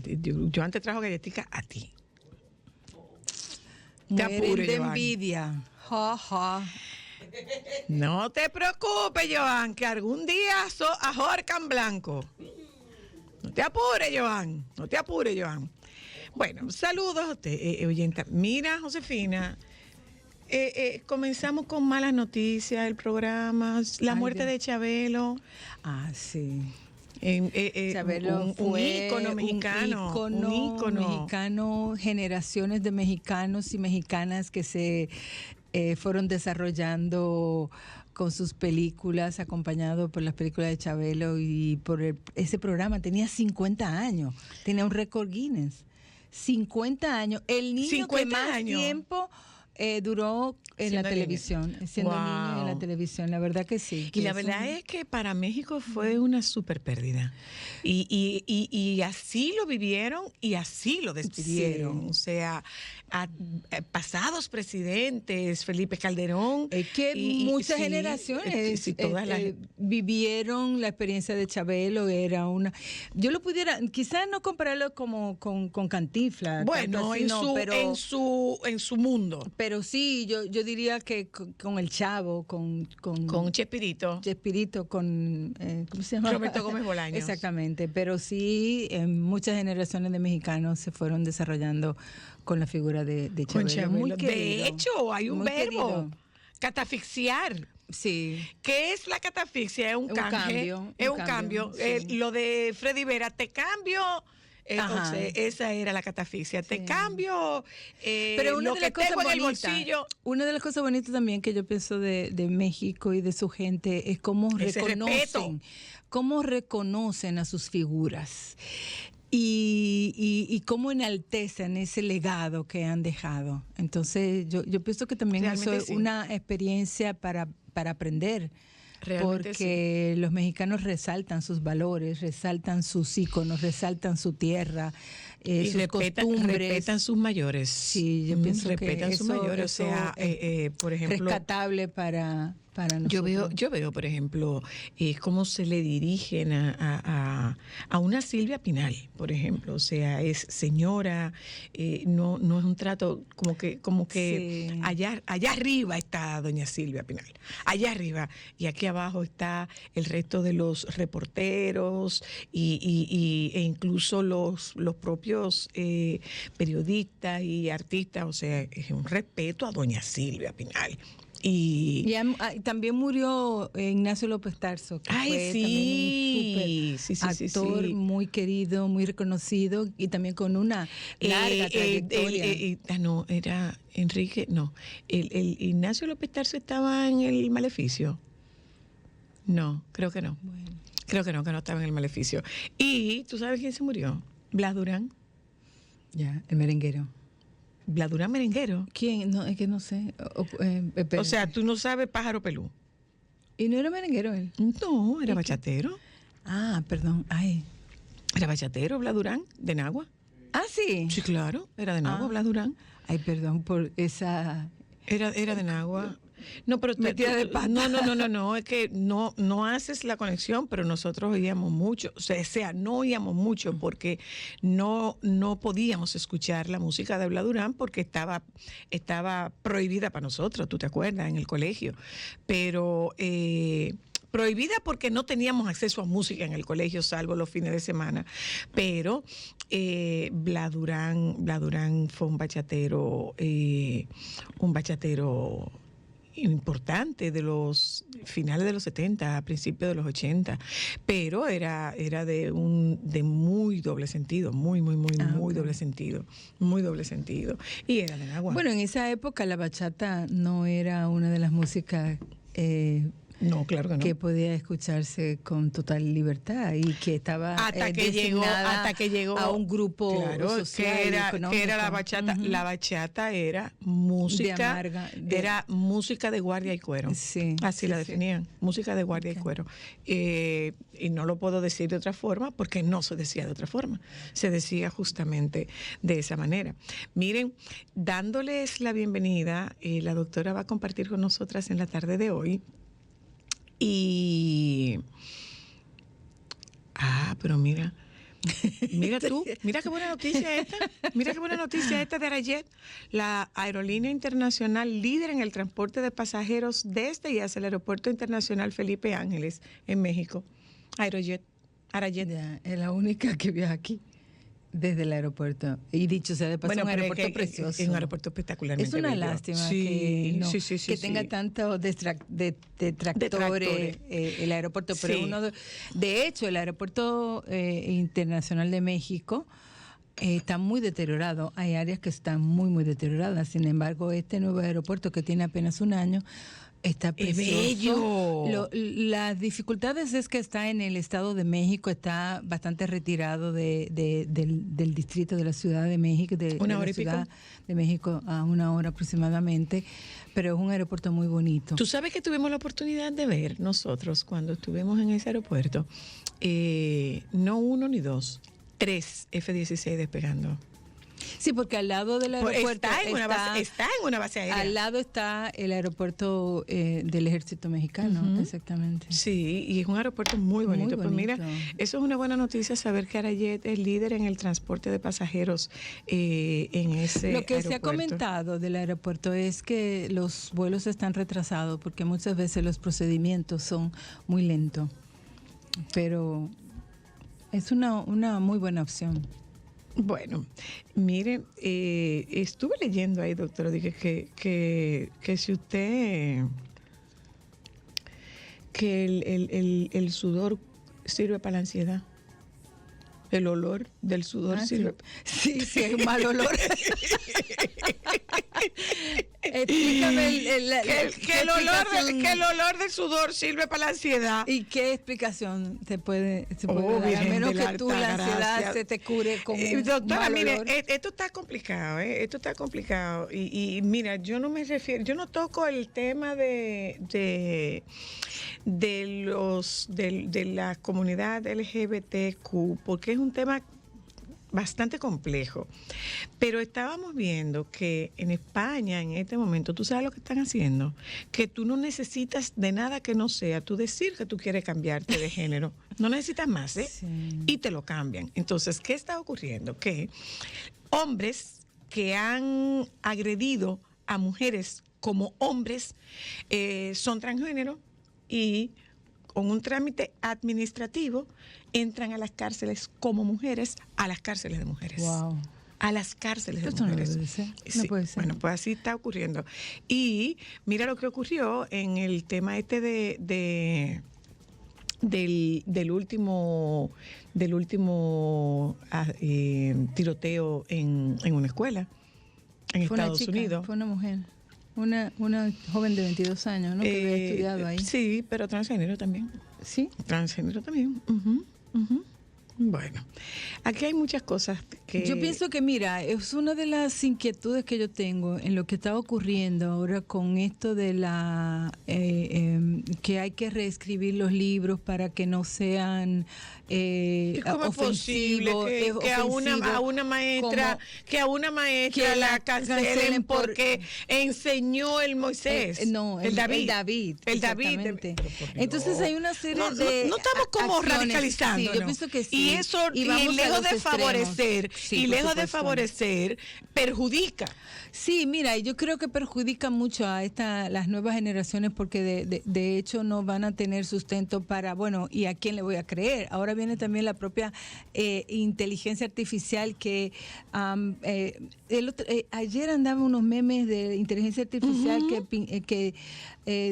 Yo antes trajo galletica a ti. Te apures de envidia. Ja, ja. No te preocupes, Joan, que algún día ahorcan blanco. No te apures, Joan. No te apures, Joan. Bueno, saludos a usted, oyenta. Mira, Josefina, comenzamos con malas noticias el programa. La muerte de Chabelo. Ah, sí. Chabelo fue ícono mexicano. Un ícono mexicano, generaciones de mexicanos y mexicanas que se fueron desarrollando con sus películas, acompañado por las películas de Chabelo y por ese programa. Tenía 50 años, tenía un récord Guinness. 50 años, el niño que más tiempo duró en la televisión, siendo niño en la televisión, la verdad que sí. Y la verdad es que para México fue una súper pérdida. Y así lo vivieron y así lo despidieron. Sí. O sea, pasados presidentes, Felipe Calderón. Es que muchas generaciones vivieron la experiencia de Chabelo. Era una. Yo lo pudiera, quizás no compararlo como con Cantinflas. Bueno, así, en su mundo. Pero sí, yo diría que con el Chavo, con Chespirito. Con ¿cómo se llama? Roberto Gómez Bolaños. Exactamente, pero sí, muchas generaciones de mexicanos se fueron desarrollando con la figura de Chabelo. Muy querido, de hecho, hay un verbo, querido. Catafixiar. Sí. ¿Qué es la catafixia? Es un cambio. Es un cambio. Sí. Lo de Freddy Vera, te cambio. Entonces, esa era la catafixia. Te cambio pero lo que tengo en el bolsillo. Una de las cosas bonitas también que yo pienso de México y de su gente es cómo reconocen a sus figuras y cómo enaltecen ese legado que han dejado. Entonces, yo pienso que también realmente eso es una experiencia para aprender. Realmente porque los mexicanos resaltan sus valores, resaltan sus íconos, resaltan su tierra, sus costumbres. Respetan sus mayores. Sí, yo pienso respetan que sus mayores. O sea, por ejemplo, rescatable para nosotros. Yo veo, por ejemplo, cómo se le dirigen a una Silvia Pinal, por ejemplo. O sea, es señora, no es un trato como que sí. allá arriba está doña Silvia Pinal, allá arriba, y aquí abajo está el resto de los reporteros e incluso los propios periodistas y artistas. O sea, es un respeto a doña Silvia Pinal. Y también murió Ignacio López Tarso, que fue también un actor muy querido, muy reconocido y también con una larga trayectoria. No, era Enrique, no. El Ignacio López Tarso estaba en el Maleficio. No, creo que no. Bueno. Creo que no estaba en el Maleficio. Y ¿tú sabes quién se murió? Blas Durán. Ya, el merenguero. Blas Durán merenguero. ¿Quién? No, es que no sé. O sea, tú no sabes Pájaro Pelú. ¿Y no era merenguero él? No, era bachatero. Ah, perdón. Ay. Era bachatero, Blas Durán, de Nagua. Ah, sí. Sí, claro, era de Nagua, Blas Durán. Ay, perdón por esa. Era de Nagua. No, pero metida de pata. No, es que no haces la conexión, pero nosotros oíamos mucho, o sea, no oíamos mucho porque no podíamos escuchar la música de Blas Durán porque estaba prohibida para nosotros, ¿tú te acuerdas? En el colegio. Pero prohibida porque no teníamos acceso a música en el colegio, salvo los fines de semana. Pero Blas Durán fue un bachatero importante de los finales de los 70, a principios de los 80, pero era de muy doble sentido, muy doble sentido, muy doble sentido, y era de Nagua. Bueno, en esa época la bachata no era una de las músicas no, claro que no. Que podía escucharse con total libertad y que estaba hasta que llegó a un grupo social que era la bachata. Uh-huh. La bachata era música era música de guardia y cuero. Sí, así la definían, música de guardia y cuero. Y no lo puedo decir de otra forma porque no se decía de otra forma. Se decía justamente de esa manera. Miren, dándoles la bienvenida, la doctora va a compartir con nosotras en la tarde de hoy. Pero mira, Mira tú, mira qué buena noticia esta. Mira qué buena noticia esta de Arayet, la aerolínea internacional líder en el transporte de pasajeros desde y hacia el Aeropuerto Internacional Felipe Ángeles en México. Arayet. Ya, es la única que viaja aquí desde el aeropuerto. Y dicho sea de paso, un aeropuerto precioso. Es un aeropuerto espectacularmente Es una bello. lástima Sí, que tenga tantos detractores el aeropuerto. Pero de hecho, el aeropuerto internacional de México está muy deteriorado. Hay áreas que están muy, muy deterioradas. Sin embargo, este nuevo aeropuerto que tiene apenas un año está precioso. Bello. Las dificultades es que está en el Estado de México, está bastante retirado del distrito de la Ciudad de México, de la Ciudad de México a 1 hora aproximadamente, pero es un aeropuerto muy bonito. Tú sabes que tuvimos la oportunidad de ver nosotros cuando estuvimos en ese aeropuerto, no 1 ni 2, 3 F-16 despegando. Sí, porque al lado del aeropuerto está en una base aérea. Al lado está el aeropuerto del Ejército Mexicano, exactamente. Sí, y es un aeropuerto muy bonito. Pues mira, eso es una buena noticia, saber que Arayet es líder en el transporte de pasajeros en ese aeropuerto. Lo que se ha comentado del aeropuerto es que los vuelos están retrasados porque muchas veces los procedimientos son muy lentos, pero es una muy buena opción. Bueno, mire, estuve leyendo ahí, doctora, dije que si usted, que el sudor sirve para la ansiedad. El olor del sudor sirve. Sí, es un mal olor. Explícame que el olor del sudor sirve para la ansiedad. ¿Y qué explicación te puede dar? A menos que tú la ansiedad se te cure con un doctora, mal mire, olor. Esto está complicado, esto está complicado. Y mira, yo no toco el tema de la comunidad LGBTQ, porque es un tema bastante complejo. Pero estábamos viendo que en España, en este momento, tú sabes lo que están haciendo, que tú no necesitas de nada que no sea tú decir que tú quieres cambiarte de género. No necesitas más, Sí. Y te lo cambian. Entonces, ¿qué está ocurriendo? Que hombres que han agredido a mujeres como hombres son transgénero y con un trámite administrativo entran a las cárceles como mujeres, a las cárceles de mujeres. Wow. A las cárceles de Esto mujeres. No puede ser. Sí, No puede ser. Bueno, pues así está ocurriendo. Y mira lo que ocurrió en el tema del último tiroteo en una escuela en Estados Unidos. Fue una mujer. Una joven de 22 años, ¿no? Que había estudiado ahí. Sí, pero transgénero también. ¿Sí? Transgénero también. Bueno, aquí hay muchas cosas que... Yo pienso que, mira, es una de las inquietudes que yo tengo en lo que está ocurriendo ahora con esto de que hay que reescribir los libros para que no sean ¿Cómo es posible que a una maestra la cancelen porque enseñó el Moisés? El David. Entonces hay una serie de no estamos como radicalizando. Sí, yo pienso que sí. Y eso, y lejos de favorecer, perjudica. Sí, mira, yo creo que perjudica mucho a las nuevas generaciones porque de hecho no van a tener sustento para, bueno, ¿y a quién le voy a creer? Ahora viene también la propia inteligencia artificial que ayer andaban unos memes de inteligencia artificial que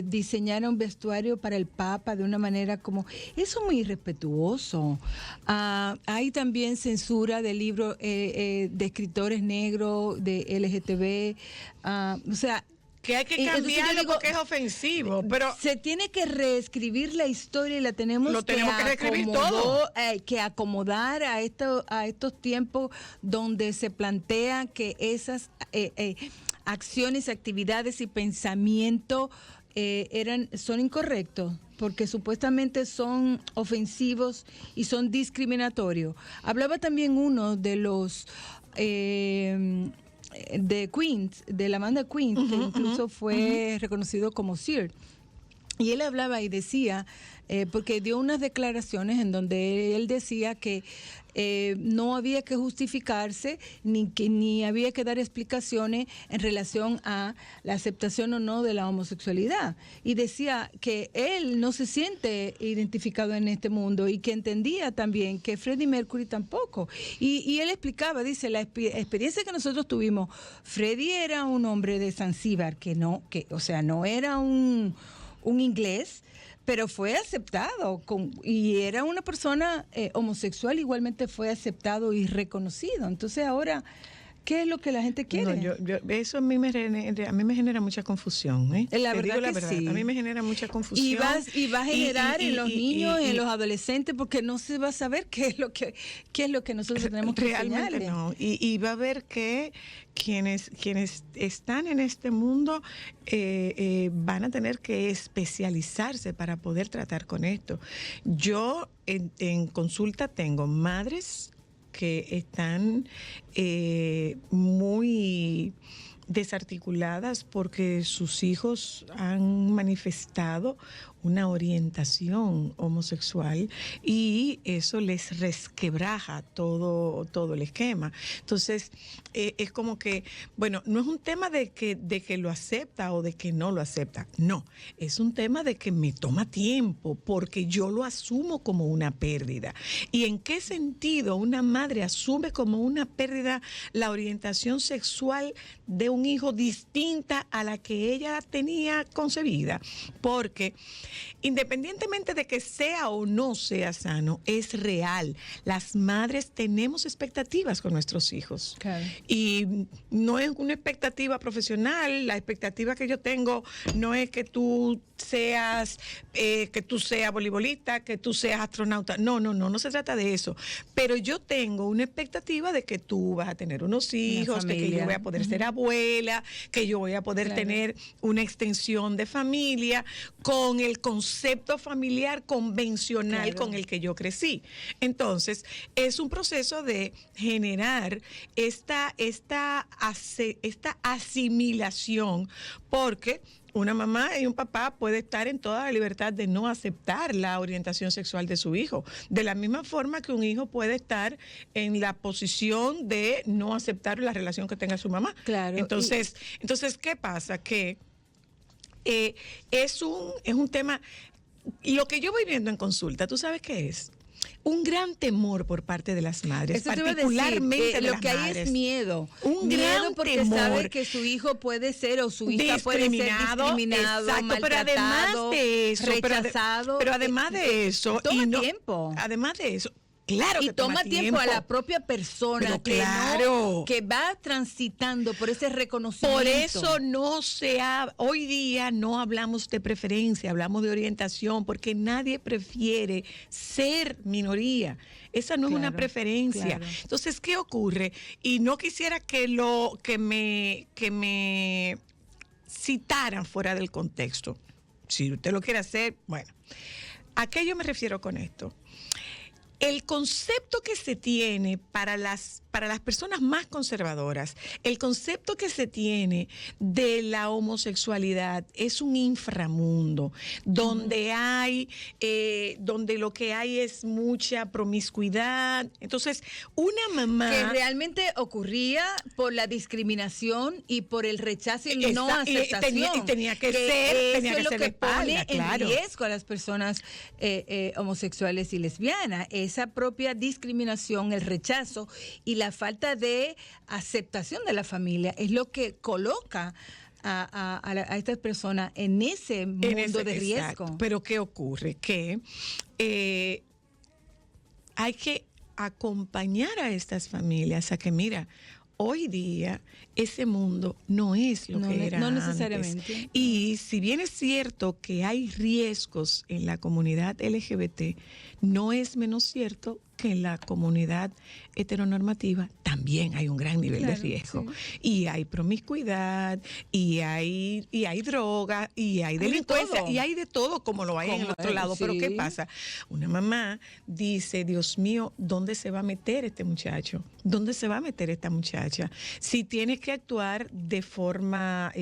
diseñaron vestuario para el Papa de una manera como, eso es muy irrespetuoso. Hay también censura de libros de escritores negros, de LGTB, o sea, que hay que cambiarlo porque es ofensivo, pero se tiene que reescribir la historia y lo tenemos que reescribir todo. Que acomodar a estos tiempos donde se plantea que esas acciones, actividades y pensamientos son incorrectos porque supuestamente son ofensivos y son discriminatorios. Hablaba también uno de los de Queen, de la banda Queen, que incluso fue reconocido como Sir. Y él hablaba y decía, porque dio unas declaraciones en donde él decía que no había que justificarse ni había que dar explicaciones en relación a la aceptación o no de la homosexualidad. Y decía que él no se siente identificado en este mundo y que entendía también que Freddie Mercury tampoco. Y él explicaba, dice, la experiencia que nosotros tuvimos, Freddie era un hombre de Zanzíbar, o sea, no era un inglés, pero fue aceptado y era una persona homosexual, igualmente fue aceptado y reconocido. Entonces ahora, ¿qué es lo que la gente quiere? No, eso a mí me genera mucha confusión. La verdad, sí. A mí me genera mucha confusión. Y va a generar en los niños, en los adolescentes, porque no se va a saber qué es lo que nosotros tenemos que realmente enseñarles. No. Y va a ver que quienes están en este mundo van a tener que especializarse para poder tratar con esto. Yo en consulta tengo madres que están muy desarticuladas porque sus hijos han manifestado una orientación homosexual y eso les resquebraja todo el esquema. Entonces, es como que, bueno, no es un tema de que lo acepta o de que no lo acepta, no, es un tema de que me toma tiempo porque yo lo asumo como una pérdida. ¿Y en qué sentido una madre asume como una pérdida la orientación sexual de un hijo distinta a la que ella tenía concebida? Porque independientemente de que sea o no sea sano, es real. Las madres tenemos expectativas con nuestros hijos. Claro. Y no es una expectativa profesional. La expectativa que yo tengo no es que tú seas voleibolista, que tú seas astronauta. No se trata de eso. Pero yo tengo una expectativa de que tú vas a tener unos hijos, de que yo voy a poder ser abuela, que yo voy a poder tener una extensión de familia con el concepto familiar convencional con el que yo crecí. Entonces, es un proceso de generar esta asimilación, porque una mamá y un papá puede estar en toda la libertad de no aceptar la orientación sexual de su hijo, de la misma forma que un hijo puede estar en la posición de no aceptar la relación que tenga su mamá. Claro. Entonces, ¿qué pasa? Que es un tema, lo que yo voy viendo en consulta, ¿tú sabes qué es? Un gran temor por parte de las madres, eso particularmente de lo las que hay madres. Es miedo. Un gran porque temor. Sabe que su hijo puede ser o su hija puede ser discriminado, exacto, pero además de eso, rechazado. Pero además de eso, toma tiempo. Además de eso, claro y que toma tiempo a la propia persona que va transitando por ese reconocimiento. Por eso hoy día no hablamos de preferencia, hablamos de orientación, porque nadie prefiere ser minoría. Esa no es una preferencia. Claro. Entonces, ¿qué ocurre? Y no quisiera que me citaran fuera del contexto. Si usted lo quiere hacer, bueno. ¿A qué yo me refiero con esto? El concepto que se tiene para las personas más conservadoras, el concepto que se tiene de la homosexualidad es un inframundo donde donde lo que hay es mucha promiscuidad. Entonces, una mamá que realmente ocurría por la discriminación y por el rechazo y no aceptación. Tenía que ser lo que pone claro. en riesgo a las personas homosexuales y lesbianas. Esa propia discriminación, el rechazo y la falta de aceptación de la familia es lo que coloca a estas personas en ese mundo de riesgo. Exacto. Pero ¿qué ocurre? Que hay que acompañar a estas familias a que, mira, hoy día ese mundo no es lo que era antes. No necesariamente. Y si bien es cierto que hay riesgos en la comunidad LGBT, no es menos cierto que en la comunidad heteronormativa también hay un gran nivel de riesgo. Sí. Y hay promiscuidad, y hay droga, y hay delincuencia, y hay de todo como lo hay en el otro lado. Sí. Pero ¿qué pasa? Una mamá dice, Dios mío, ¿dónde se va a meter este muchacho? ¿Dónde se va a meter esta muchacha? Si tiene que actuar de forma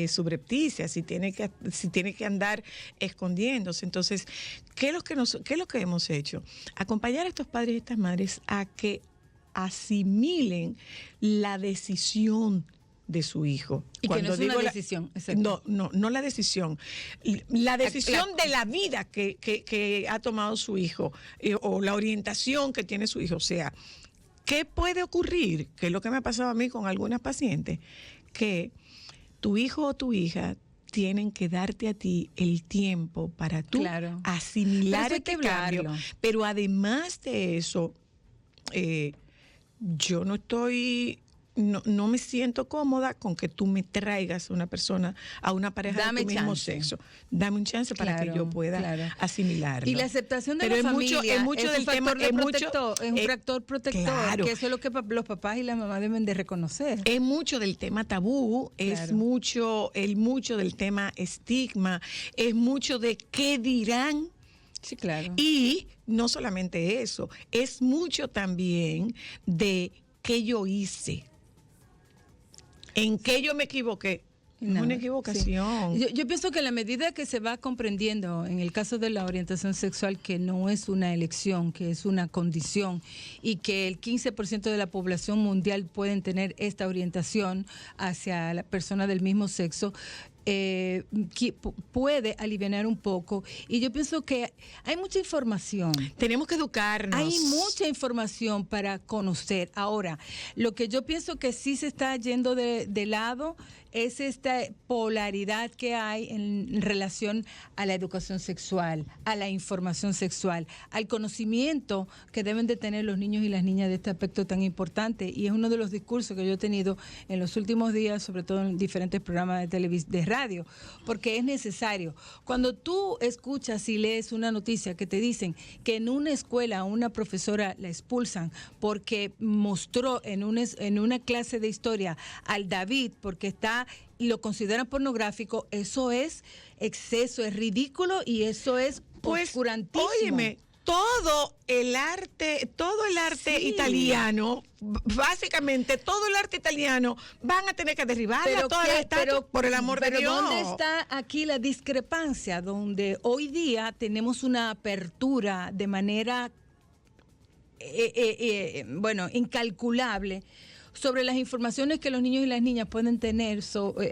subrepticia, si tiene que andar escondiéndose. Entonces, ¿qué es lo que hemos hecho? Acompañar a estos padres y estas madres a que asimilen la decisión de su hijo. Y cuando que no es una decisión. No la decisión. La decisión de la vida que ha tomado su hijo o la orientación que tiene su hijo. O sea, ¿qué puede ocurrir? Que es lo que me ha pasado a mí con algunas pacientes, que tu hijo o tu hija tienen que darte a ti el tiempo para tú asimilar este cambio. Pero además de eso, yo no me siento cómoda con que tú me traigas a una persona, a una pareja de tu mismo sexo. Dame un chance para que yo pueda asimilarlo. Y la aceptación de la familia es un factor protector, que eso es lo que los papás y las mamás deben de reconocer. Es mucho del tema tabú, es mucho del tema estigma, es mucho de qué dirán. Sí, claro. Y no solamente eso, es mucho también de qué yo hice. ¿En qué yo me equivoqué? No, una equivocación. Sí. Yo pienso que a la medida que se va comprendiendo, en el caso de la orientación sexual, que no es una elección, que es una condición, y que el 15% de la población mundial pueden tener esta orientación hacia la persona del mismo sexo, puede aliviar un poco. Y yo pienso que hay mucha información. Tenemos que educarnos. Hay mucha información para conocer. Ahora, lo que yo pienso que sí se está yendo de lado es esta polaridad que hay en relación a la educación sexual, a la información sexual, al conocimiento que deben de tener los niños y las niñas de este aspecto tan importante. Y es uno de los discursos que yo he tenido en los últimos días, sobre todo en diferentes programas de radio, porque es necesario. Cuando tú escuchas y lees una noticia que te dicen que en una escuela a una profesora la expulsan porque mostró en una clase de historia al David porque está y lo consideran pornográfico, eso es exceso, es ridículo y eso es oscurantísimo. Óyeme, todo el arte italiano, básicamente todo el arte italiano, van a tener que derribarla todas las estatuas, por el amor de Dios. Pero ¿dónde está aquí la discrepancia? Donde hoy día tenemos una apertura de manera, incalculable, sobre las informaciones que los niños y las niñas pueden tener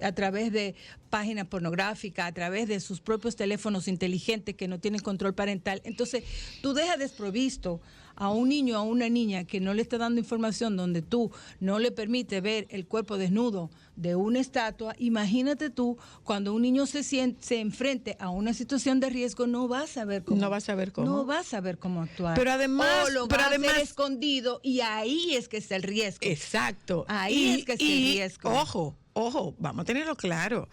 a través de páginas pornográficas, a través de sus propios teléfonos inteligentes que no tienen control parental. Entonces, tú dejas desprovisto a un niño o a una niña que no le está dando información donde tú no le permites ver el cuerpo desnudo de una estatua. Imagínate tú, cuando un niño se enfrente a una situación de riesgo, no va a saber cómo. No va a saber cómo. No va a saber cómo actuar. Pero además, o lo va a hacer escondido, y ahí es que está el riesgo. Exacto. Ahí es que está el riesgo. Ojo, vamos a tenerlo claro.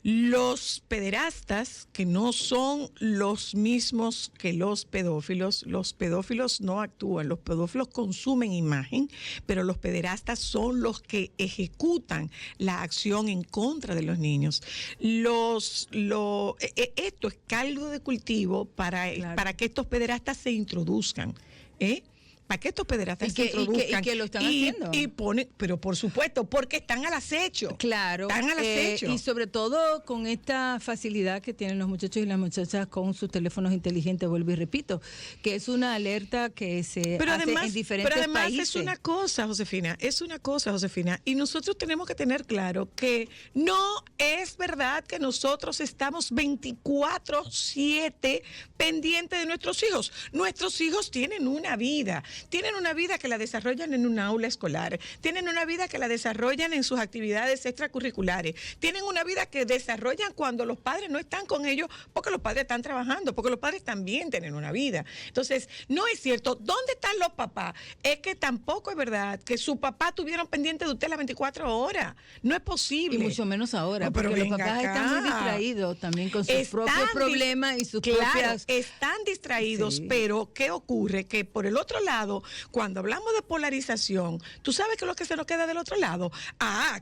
Los pederastas, que no son los mismos que los pedófilos no actúan, los pedófilos consumen imagen, pero los pederastas son los que ejecutan la acción en contra de los niños. Esto es caldo de cultivo para que estos pederastas se introduzcan, para que estos pederastas se introduzcan. Y que lo están haciendo. Pero por supuesto, porque están al acecho. Claro. Están al acecho. Y sobre todo con esta facilidad que tienen los muchachos y las muchachas con sus teléfonos inteligentes, vuelvo y repito, que es una alerta que se hace en diferentes países. Pero además es una cosa, Josefina, y nosotros tenemos que tener claro que no es verdad que nosotros estamos 24/7 pendientes de nuestros hijos. Nuestros hijos tienen una vida. tienen una vida que la desarrollan en un aula escolar, tienen una vida que la desarrollan en sus actividades extracurriculares, tienen una vida que desarrollan cuando los padres no están con ellos, porque los padres están trabajando, porque los padres también tienen una vida. Entonces, no es cierto. ¿Dónde están los papás? Es que tampoco es verdad que su papá tuvieron pendiente de usted las 24 horas. No es posible. Y mucho menos ahora, No, porque los papás están muy distraídos también con sus propios problemas y sus propias... Están distraídos, sí. Pero ¿qué ocurre? Que por el otro lado, cuando hablamos de polarización, ¿tú sabes qué es lo que se nos queda del otro lado?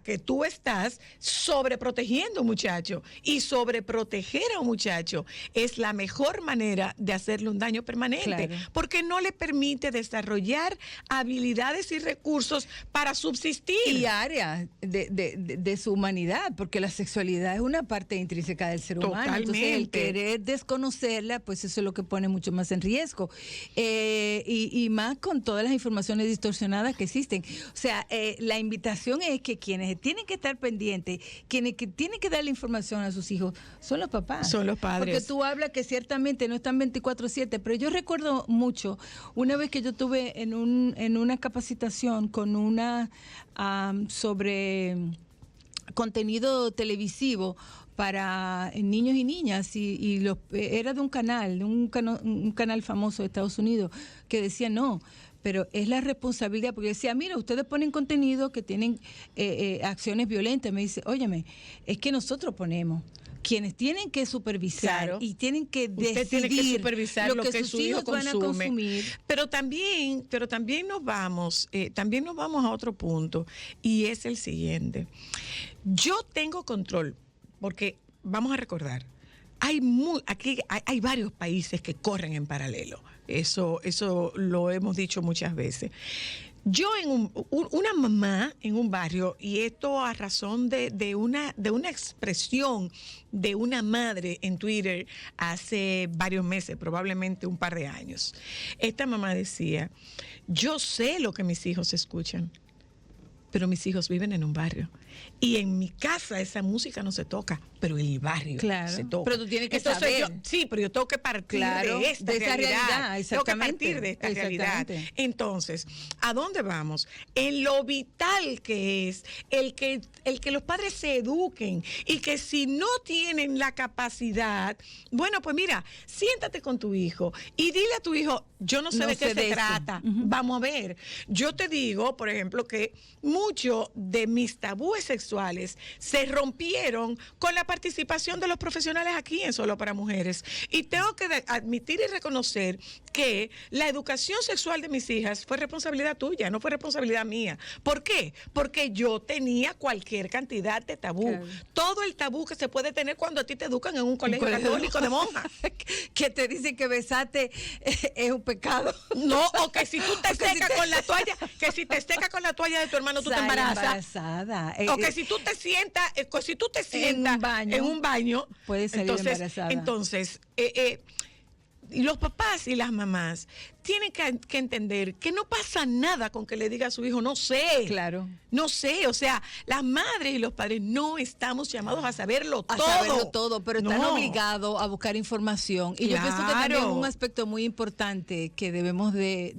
Que tú estás sobreprotegiendo a un muchacho, y sobreproteger a un muchacho es la mejor manera de hacerle un daño permanente, claro, porque no le permite desarrollar habilidades y recursos para subsistir. Y áreas de su humanidad, porque la sexualidad es una parte intrínseca del ser humano. Entonces, el querer desconocerla, pues eso es lo que pone mucho más en riesgo. Y más con todas las informaciones distorsionadas que existen. O sea, la invitación es que quienes tienen que estar pendientes, quienes que tienen que dar la información a sus hijos, son los papás. Son los padres. Porque tú hablas que ciertamente no están 24/7, pero yo recuerdo mucho, una vez que yo tuve en una capacitación con una sobre contenido televisivo para niños y niñas, y era de un canal famoso de Estados Unidos, que decía no, pero es la responsabilidad, porque decía, mira, ustedes ponen contenido que tienen acciones violentas. Me dice, óyeme, es que nosotros ponemos, quienes tienen que supervisar, claro, y tienen que decidir, tiene que supervisar lo que sus hijos van a consumir. Pero también nos vamos a otro punto, y es el siguiente. Yo tengo control, porque vamos a recordar, aquí hay varios países que corren en paralelo. Eso lo hemos dicho muchas veces. Yo una mamá en un barrio, y esto a razón de una expresión de una madre en Twitter hace varios meses, probablemente un par de años. Esta mamá decía, yo sé lo que mis hijos escuchan, pero mis hijos viven en un barrio. Y en mi casa esa música no se toca, pero en el barrio, claro, se toca. Pero tú tienes que saber. Sí, pero yo tengo que partir, claro, de esa realidad. Tengo que partir de esta realidad. Entonces, ¿a dónde vamos? En lo vital que es el que los padres se eduquen, y que si no tienen la capacidad, bueno, pues mira, siéntate con tu hijo y dile a tu hijo, yo no sé de qué se trata, vamos a ver. Yo te digo, por ejemplo, que muchos de mis tabúes sexuales se rompieron con la participación de los profesionales aquí en Solo para Mujeres. Y tengo que admitir y reconocer que la educación sexual de mis hijas fue responsabilidad tuya, no fue responsabilidad mía. ¿Por qué? Porque yo tenía cualquier cantidad de tabú. Claro. Todo el tabú que se puede tener cuando a ti te educan en un colegio católico de monjas. Que te dicen que besarte es un pecado. No, o que si tú te secas con la toalla, que si te secas con la toalla de tu hermano tú te embarazas. Embarazada. O que si tú te sientas en un baño, puedes salir embarazada. Entonces, los papás y las mamás tienen que entender que no pasa nada con que le diga a su hijo, no sé. Claro. No sé, o sea, las madres y los padres no estamos llamados a saberlo todo. A saberlo todo, pero están obligados a buscar información. Y yo pienso que también un aspecto muy importante que debemos de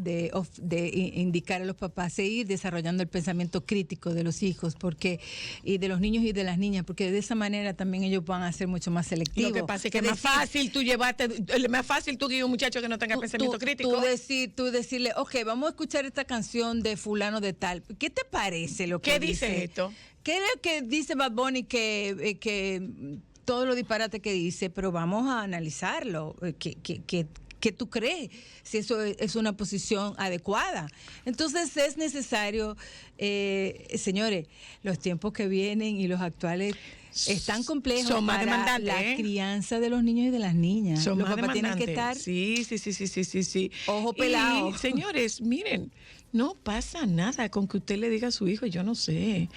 indicar a los papás es ir desarrollando el pensamiento crítico de los hijos, y de los niños y de las niñas, porque de esa manera también ellos van a ser mucho más selectivos. Lo que pasa es que es más fácil tú guiar a un muchacho que no tenga pensamiento crítico. Tú decirle, ok, vamos a escuchar esta canción de fulano de tal. ¿Qué te parece lo que dice? ¿Qué dice esto? ¿Qué es lo que dice Bad Bunny que todo lo disparate que dice? Pero vamos a analizarlo. ¿Qué tú crees? Si eso es una posición adecuada. Entonces es necesario, señores, los tiempos que vienen y los actuales están complejos. Son más demandantes, la crianza de los niños y de las niñas. Son los más papás demandantes. Tienen que estar Sí. Ojo pelado. Y, señores, miren, no pasa nada con que usted le diga a su hijo, yo no sé.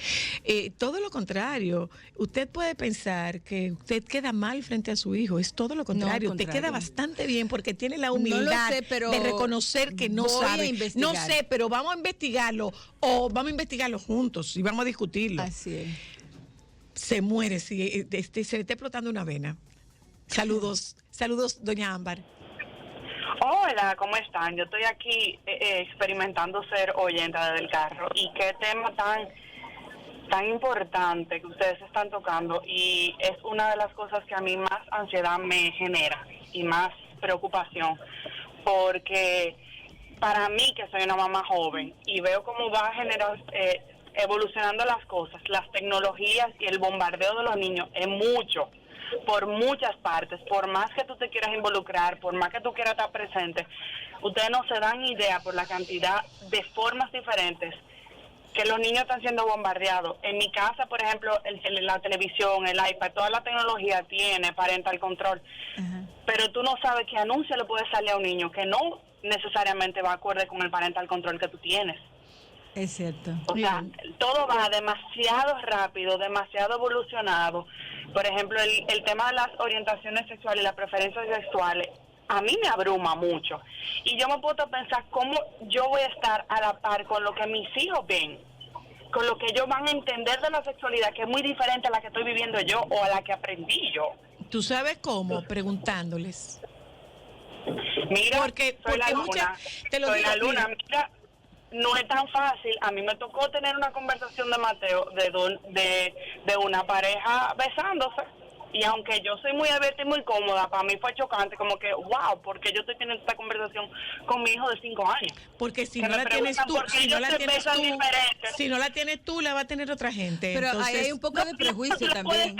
Todo lo contrario. Usted puede pensar que usted queda mal frente a su hijo. Es todo lo contrario. Usted queda bastante bien porque tiene la humildad de reconocer que no sabe. No sé, pero vamos a investigarlo. O vamos a investigarlo juntos y vamos a discutirlo. Así es. Se muere si se le está explotando una vena. Saludos, doña Ámbar. Hola, ¿cómo están? Yo estoy aquí experimentando ser oyente del carro. Y qué tema tan importante que ustedes están tocando. Y es una de las cosas que a mí más ansiedad me genera y más preocupación. Porque para mí, que soy una mamá joven, y veo cómo va a generar... evolucionando las cosas, las tecnologías y el bombardeo de los niños es mucho, por muchas partes, por más que tú te quieras involucrar, por más que tú quieras estar presente, ustedes no se dan idea por la cantidad de formas diferentes que los niños están siendo bombardeados. En mi casa, por ejemplo, la televisión, el iPad, toda la tecnología tiene parental control, pero tú no sabes qué anuncio le puede salir a un niño que no necesariamente va acorde con el parental control que tú tienes. Es cierto. O sea, todo va demasiado rápido, demasiado evolucionado. Por ejemplo, el tema de las orientaciones sexuales y las preferencias sexuales, a mí me abruma mucho. Y yo me puedo pensar cómo yo voy a estar a la par con lo que mis hijos ven, con lo que ellos van a entender de la sexualidad, que es muy diferente a la que estoy viviendo yo o a la que aprendí yo. ¿Tú sabes cómo? Preguntándoles. Mira, porque la luna, muchas, te lo digo, la luna, mira, no es tan fácil. A mí me tocó tener una conversación de Mateo de una pareja besándose, y aunque yo soy muy abierta y muy cómoda, para mí fue chocante, como que wow, porque yo estoy teniendo esta conversación con mi hijo de 5 años. Porque si no la tienes tú, si no la tienes tú, la va a tener otra gente. Pero entonces, ahí hay un poco de prejuicio también.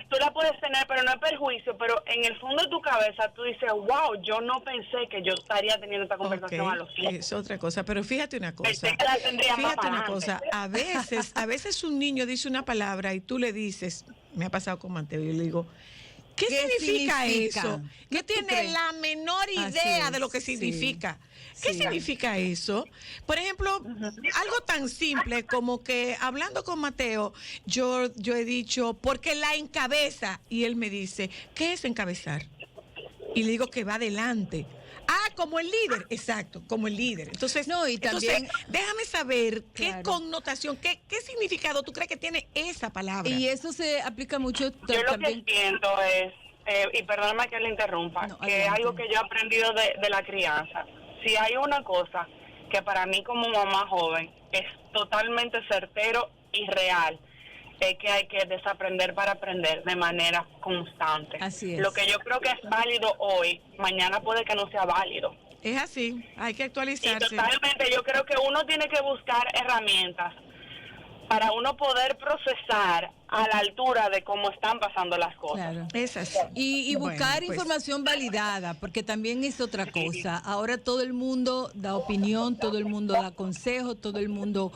Tú la puedes tener, pero no es perjuicio, pero en el fondo de tu cabeza tú dices, wow, yo no pensé que yo estaría teniendo esta conversación a los 5. Es otra cosa, pero fíjate una cosa. Pensé que la tendría más Fíjate una adelante. cosa, a veces un niño dice una palabra y tú le dices, me ha pasado con Mateo, y yo le digo, ¿qué significa eso? No tiene la menor idea de lo que significa. ¿Qué significa eso? Por ejemplo, algo tan simple como que hablando con Mateo, yo he dicho, porque la encabeza, y él me dice, ¿qué es encabezar? Y le digo que va adelante. Ah, como el líder, exacto, como el líder. Entonces, y también, déjame saber qué connotación, qué significado tú crees que tiene esa palabra. Y eso se aplica mucho yo también. Lo que siento es, y perdóname que le interrumpa, que es algo que yo he aprendido de la crianza. Si hay una cosa que para mí como mamá joven es totalmente certero y real, es que hay que desaprender para aprender de manera constante. Así es. Lo que yo creo que es válido hoy, mañana puede que no sea válido. Es así, hay que actualizarse. Y totalmente, yo creo que uno tiene que buscar herramientas para uno poder procesar a la altura de cómo están pasando las cosas. Claro. Es así. Y buscar información validada, porque también es otra cosa. Ahora todo el mundo da opinión, todo el mundo da consejos, todo el mundo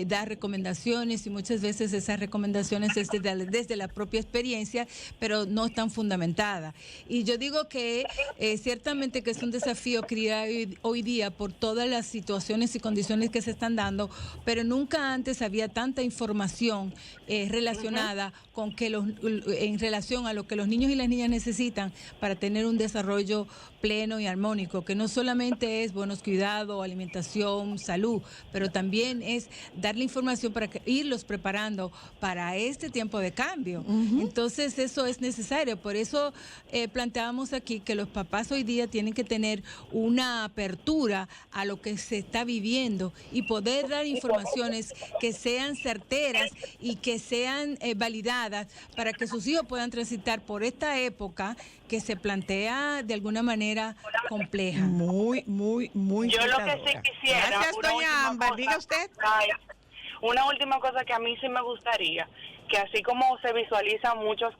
da recomendaciones, y muchas veces esas recomendaciones es desde la propia experiencia, pero no están fundamentadas. Y yo digo que ciertamente que es un desafío criar hoy día por todas las situaciones y condiciones que se están dando, pero nunca antes había tanta información relacionada con que en relación a lo que los niños y las niñas necesitan para tener un desarrollo pleno y armónico, que no solamente es buenos cuidados, alimentación, salud, pero también es darle información para irlos preparando para este tiempo de cambio. Entonces eso es necesario, por eso planteamos aquí que los papás hoy día tienen que tener una apertura a lo que se está viviendo y poder dar informaciones que sean certeras y que sean validadas para que sus hijos puedan transitar por esta época que se plantea de alguna manera compleja. Muy Yo lo que sí quisiera... Gracias, doña Ámbar. Diga usted. Una última cosa que a mí sí me gustaría, que así como se visualiza muchas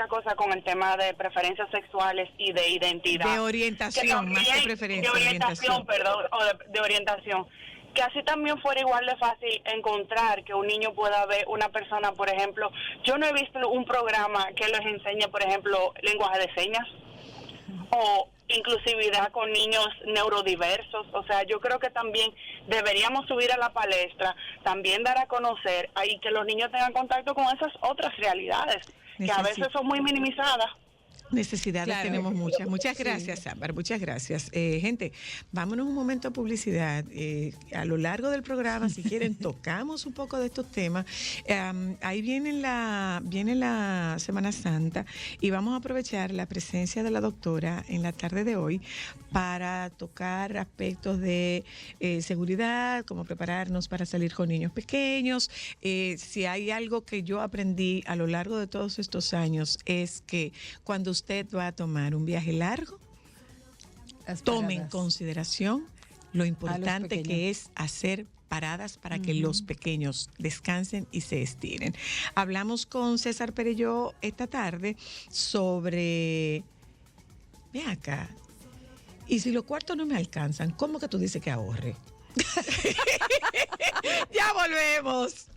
cosas con el tema de preferencias sexuales y de identidad. De orientación, más que preferencia. De orientación, perdón, o de orientación. Que así también fuera igual de fácil encontrar que un niño pueda ver una persona, por ejemplo, yo no he visto un programa que les enseñe, por ejemplo, lenguaje de señas o inclusividad con niños neurodiversos. O sea, yo creo que también deberíamos subir a la palestra, también dar a conocer y que los niños tengan contacto con esas otras realidades que a veces son muy minimizadas. Necesidades tenemos muchas. Muchas gracias, Ámbar. Muchas gracias. Gente, vámonos un momento a publicidad. A lo largo del programa, si quieren, tocamos un poco de estos temas. Ahí viene la Semana Santa y vamos a aprovechar la presencia de la doctora en la tarde de hoy para tocar aspectos de seguridad, cómo prepararnos para salir con niños pequeños. Si hay algo que yo aprendí a lo largo de todos estos años es que cuando usted va a tomar un viaje largo, tome en consideración lo importante que es hacer paradas para que los pequeños descansen y se estiren. Hablamos con César Perelló esta tarde sobre, ve acá, y si los cuartos no me alcanzan, ¿cómo que tú dices que ahorre? Ya volvemos.